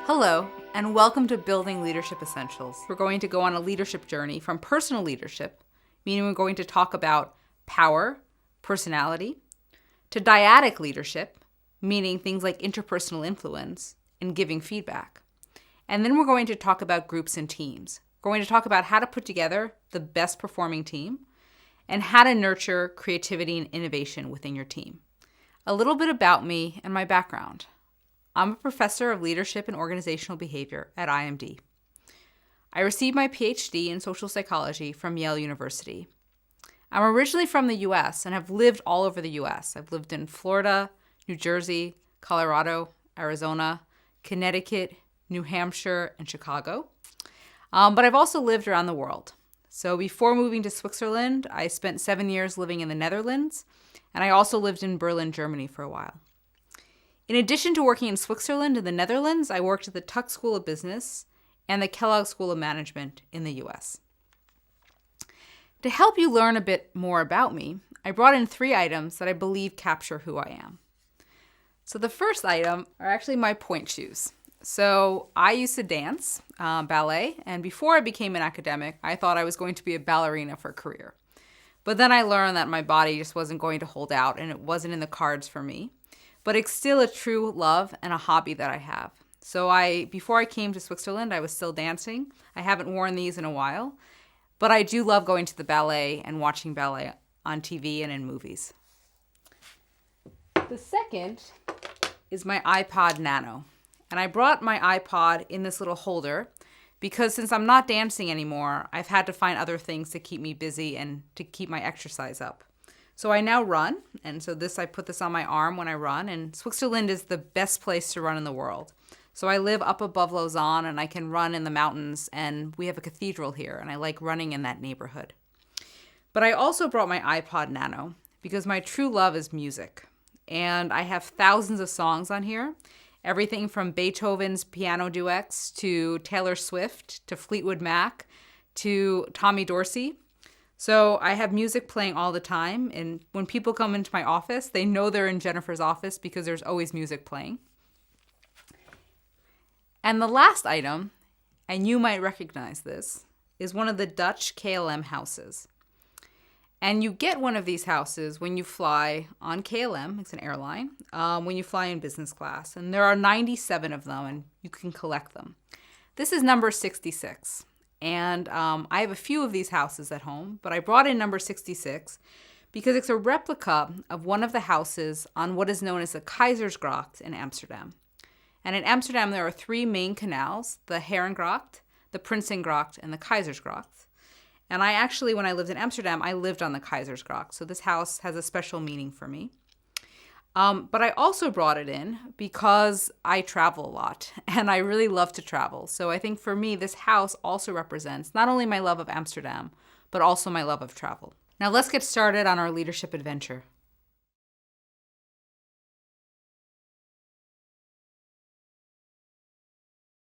Hello, and welcome to Building Leadership Essentials. We're going to go on a leadership journey from personal leadership, meaning we're going to talk about power, personality, to dyadic leadership, meaning things like interpersonal influence and giving feedback. And then we're going to talk about groups and teams. We're going to talk about how to put together the best performing team and how to nurture creativity and innovation within your team. A little bit about me and my background. I'm a professor of leadership and organizational behavior at IMD. I received my PhD in social psychology from Yale University. I'm originally from the US and have lived all over the US. I've lived in Florida, New Jersey, Colorado, Arizona, Connecticut, New Hampshire, and Chicago. But I've also lived around the world. So before moving to Switzerland, I spent 7 years living in the Netherlands, and I also lived in Berlin, Germany for a while. In addition to working in Switzerland and the Netherlands, I worked at the Tuck School of Business and the Kellogg School of Management in the US. To help you learn a bit more about me, I brought in 3 items that I believe capture who I am. So the first item are actually my pointe shoes. So I used to dance ballet, and before I became an academic, I thought I was going to be a ballerina for a career. But then I learned that my body just wasn't going to hold out, and it wasn't in the cards for me. But it's still a true love and a hobby that I have. So before I came to Switzerland, I was still dancing. I haven't worn these in a while, but I do love going to the ballet and watching ballet on TV and in movies. The second is my iPod Nano. And I brought my iPod in this little holder because since I'm not dancing anymore, I've had to find other things to keep me busy and to keep my exercise up. So I now run, and so I put this on my arm when I run, and Switzerland is the best place to run in the world. So I live up above Lausanne, and I can run in the mountains, and we have a cathedral here, and I like running in that neighborhood. But I also brought my iPod Nano because my true love is music, and I have thousands of songs on here, everything from Beethoven's piano duets to Taylor Swift to Fleetwood Mac to Tommy Dorsey. So I have music playing all the time, and when people come into my office, they know they're in Jennifer's office because there's always music playing. And the last item, and you might recognize this, is one of the Dutch KLM houses. And you get one of these houses when you fly on KLM, it's an airline, when you fly in business class. And there are 97 of them, and you can collect them. This is number 66. And I have a few of these houses at home, but I brought in number 66 because it's a replica of one of the houses on what is known as the Keizersgracht in Amsterdam. And in Amsterdam, there are 3 main canals, the Herengracht, the Prinsengracht, and the Keizersgracht. And I actually, when I lived in Amsterdam, I lived on the Keizersgracht. So this house has a special meaning for me. But I also brought it in because I travel a lot and I really love to travel. So I think for me, this house also represents not only my love of Amsterdam, but also my love of travel. Now let's get started on our leadership adventure.